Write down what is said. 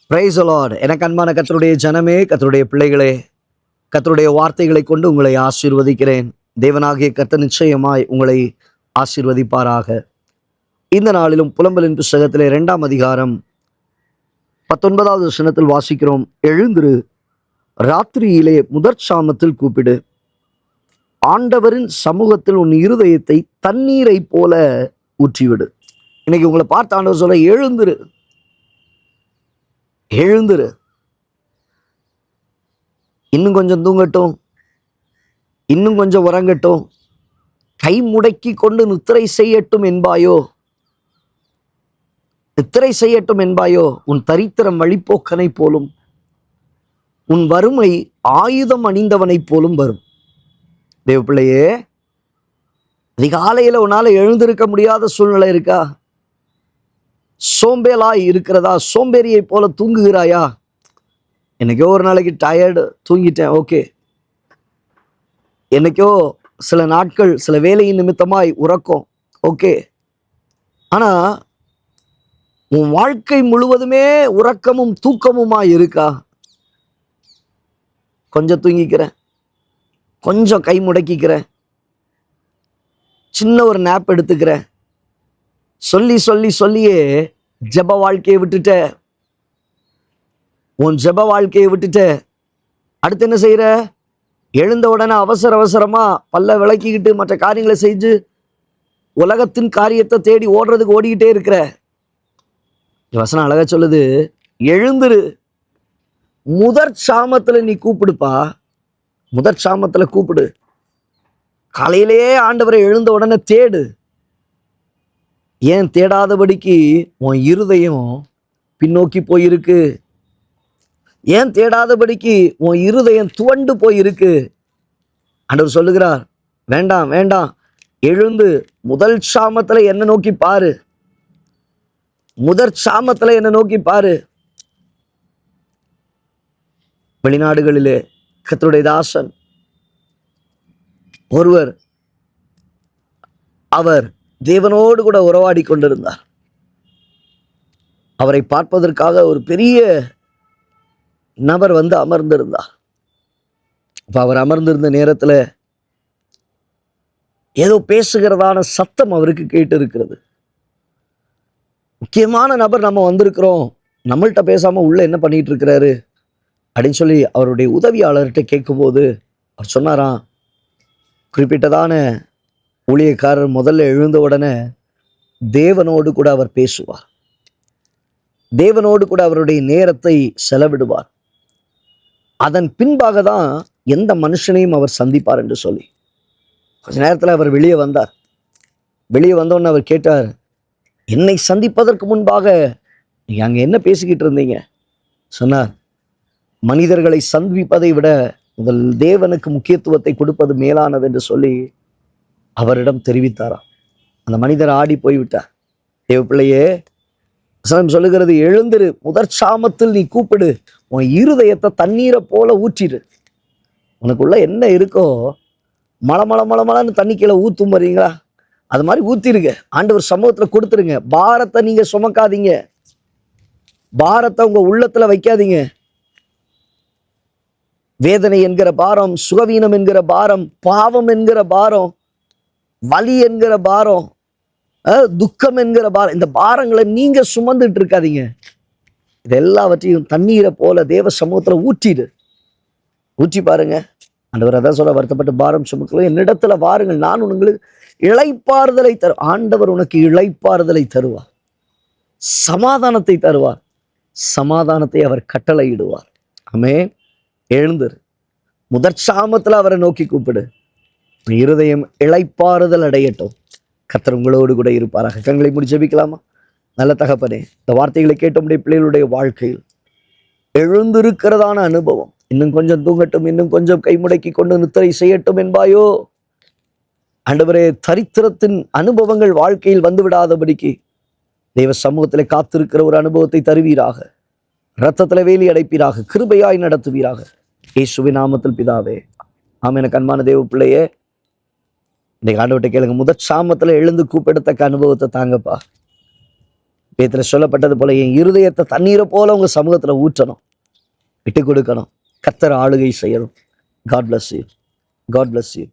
Praise the Lord. எனக்கு அன்பான கர்த்தருடைய ஜனமே, கர்த்தருடைய பிள்ளைகளே, கர்த்தருடைய வார்த்தைகளை கொண்டு உங்களை ஆசீர்வதிக்கிறேன். தேவனாகிய கர்த்தர் நிச்சயமாய் உங்களை ஆசீர்வதிப்பாராக. இந்த நாளிலும் புலம்பலின் புஸ்தகத்திலே 2ஆம் அதிகாரம் 19வது வசனத்தில் வாசிக்கிறோம். எழுந்திரு, ராத்திரியிலே முதற்சாமத்தில் கூப்பிடு, ஆண்டவரின் சமூகத்தில் உன் இருதயத்தை தண்ணீரை போல ஊற்றிவிடு. இன்னைக்கு உங்களை பார்த்து ஆண்டவர் சொல்ல, எழுந்திரு, எழுந்திரு, இன்னும் கொஞ்சம் தூங்கட்டும், இன்னும் கொஞ்சம் உறங்கட்டும், கை முடக்கி கொண்டு நித்திரை செய்யட்டும் என்பாயோ, நித்திரை செய்யட்டும் என்பாயோ, உன் தரித்திரம் வழிப்போக்கனை போலும், உன் வறுமை ஆயுதம் அணிந்தவனைப் போலும் வரும். தேவ பிள்ளையே, அதிகாலையில உன்னால எழுந்திருக்க முடியாத சூழ்நிலை இருக்கா? சோம்பேலாய் இருக்கிறதா? சோம்பேறியை போல தூங்குகிறாயா? என்னைக்கோ ஒரு நாளைக்கு டயர்டு, தூங்கிட்டேன், ஓகே. என்னைக்கோ சில நாட்கள் சில வேலையின் நிமித்தமாய் உறக்கம், ஓகே. ஆனா உன் வாழ்க்கை முழுவதுமே உறக்கமும் தூக்கமுமாய் இருக்கா? கொஞ்சம் தூங்கிக்கிறேன், கொஞ்சம் கை முடக்கிக்கிறேன், சின்ன ஒரு நேப் எடுத்துக்கிறேன், சொல்லி சொல்லி சொல்லியே ஜெப வாழ்க்கையை விட்டுட்ட. உன் ஜெப வாழ்க்கையை விட்டுட்ட. அடுத்து என்ன செய்யற? எழுந்த உடனே அவசர அவசரமா பல்ல விளக்கிக்கிட்டு மற்ற காரியங்களை செஞ்சு உலகத்தின் காரியத்தை தேடி ஓடுறதுக்கு ஓடிக்கிட்டே இருக்கிற. வசனம் அழகா சொல்லுது, எழுந்திரு, முதற் சாமத்துல நீ கூப்பிடுப்பா, முதற் சாமத்துல கூப்பிடு. காலையிலேயே ஆண்டவரை எழுந்த உடனே தேடு. ஏன் தேடாதபடிக்கு உன் இருதயம் பின்னோக்கி போயிருக்கு? ஏன் தேடாதபடிக்கு உன் இருதயம் துவண்டு போயிருக்கு? ஆண்டவர் சொல்லுகிறார், வேண்டாம் வேண்டாம், எழுந்து முதல் சாமத்துல என்ன நோக்கி பாரு, முதற் சாமத்துல என்ன நோக்கி பாரு. வெளிநாடுகளிலே கர்த்தருடைய தாசன் ஒருவர், அவர் தேவனோடு கூட உறவாடி கொண்டிருந்தார். அவரை பார்ப்பதற்காக ஒரு பெரிய நபர் வந்து அமர்ந்திருந்தார். அப்ப அவர் அமர்ந்திருந்த நேரத்துல ஏதோ பேசுகிறதான சத்தம் அவருக்கு கேட்டு இருக்கிறது. முக்கியமான நபர் நம்ம வந்திருக்கிறோம், நம்மள்கிட்ட பேசாம உள்ள என்ன பண்ணிட்டு இருக்கிறாரு அப்படின்னு சொல்லி அவருடைய உதவியாளர்கிட்ட கேட்கும்போது அவர் சொன்னாராம், குறிப்பிட்டதான ஊழியக்காரர் முதல்ல எழுந்த உடனே தேவனோடு கூட அவர் பேசுவார், தேவனோடு கூட அவருடைய நேரத்தை செலவிடுவார், அதன் பின்பாக தான் எந்த மனுஷனையும் அவர் சந்திப்பார் என்று சொல்லி. கொஞ்ச நேரத்தில் அவர் வெளியே வந்தார். வெளியே வந்தோன்னு அவர் கேட்டார், என்னை சந்திப்பதற்கு முன்பாக நீங்க அங்க என்ன பேசிக்கிட்டு இருந்தீங்க? சொன்னார், மனிதர்களை சந்திப்பதை விட முதல் தேவனுக்கு முக்கியத்துவத்தை கொடுப்பது மேலானது என்று சொல்லி அவரிடம் தெரிவித்தாராம். அந்த மனிதர் ஆடி போய்விட்டார். தேவ பிள்ளையே, வசனம் சொல்லுகிறது, எழுந்திரு, முதற் சாமத்தில் நீ கூப்பிடு, உன் இருதயத்தை தண்ணீரை போல ஊற்றிடு. உனக்குள்ள என்ன இருக்கோ மலை மலை மலை மலைன்னு தண்ணி கீழே ஊத்தும் வரீங்களா, அது மாதிரி ஊத்திருங்க, ஆண்டவர் சமூகத்துல கொடுத்துருங்க. பாரத்தை நீங்க சுமக்காதீங்க, பாரத்தை உங்க உள்ளத்துல வைக்காதீங்க. வேதனை என்கிற பாரம், சுகவீனம் என்கிற பாரம், பாவம் என்கிற பாரம், வலி என்கிற பாரம், துக்கம் என்கிற பாரம், இந்த பாரங்களை நீங்க சுமந்துட்டு இருக்காதீங்க. இது எல்லாவற்றையும் தண்ணீரை போல தேவ சமூகத்துல ஊற்றிடு. ஊற்றி பாருங்க. ஆண்டவர் அதான் சொல்ல, வருத்தப்பட்டு பாரம் சுமக்கல என்னிடத்துல வாருங்கள், நான் உங்களுக்கு இளைப்பாறுதலை தருவேன். ஆண்டவர் உனக்கு இளைப்பாறுதலை தருவார், சமாதானத்தை தருவார், சமாதானத்தை அவர் கட்டளையிடுவார். ஆமென். எழுந்திரு, முதற் சாமத்துல அவரை நோக்கி கூப்பிடு, இருதயம் இளைப்பாறுதல் அடையட்டும். கர்த்தர் உங்களோடு கூட இருப்பாராக. கண்களை மூடி ஜெபிக்கலாமா? நல்ல தகப்பனே, இந்த வார்த்தைகளை கேட்டோம்டைய பிள்ளைகளுடைய வாழ்க்கையில் எழுந்திருக்கிறதான அனுபவம், இன்னும் கொஞ்சம் தூங்கட்டும், இன்னும் கொஞ்சம் கை முடக்கி கொண்டு நித்திரை செய்யட்டும் என்பாயோ, ஆண்டவரே, தரித்திரத்தின் அனுபவங்கள் வாழ்க்கையில் வந்து விடாதபடிக்கு தெய்வ சமூகத்திலே காத்திருக்கிற ஒரு அனுபவத்தை தருவீராக. இரத்தத்துல வேலி அடைப்பீராக, கிருபையாய் நடத்துவீராக. இயேசுவின் நாமத்தில் பிதாவே, ஆமென். எனக்கு அன்பான தேவ பிள்ளையே, இன்னைக்கு ஆண்டவர்கிட்ட கேளுங்க, முதற் சாமத்துல எழுந்து கூப்பிடத்தக்க அனுபவத்தை தாங்கப்பா. வேதத்தில் சொல்லப்பட்டது போல என் இருதயத்தை தண்ணீரை போல உங்க சமூகத்துல ஊற்றணும், விட்டு கொடுக்கணும், கர்த்தர் ஆளுகை செய்யணும். God bless you. God bless you.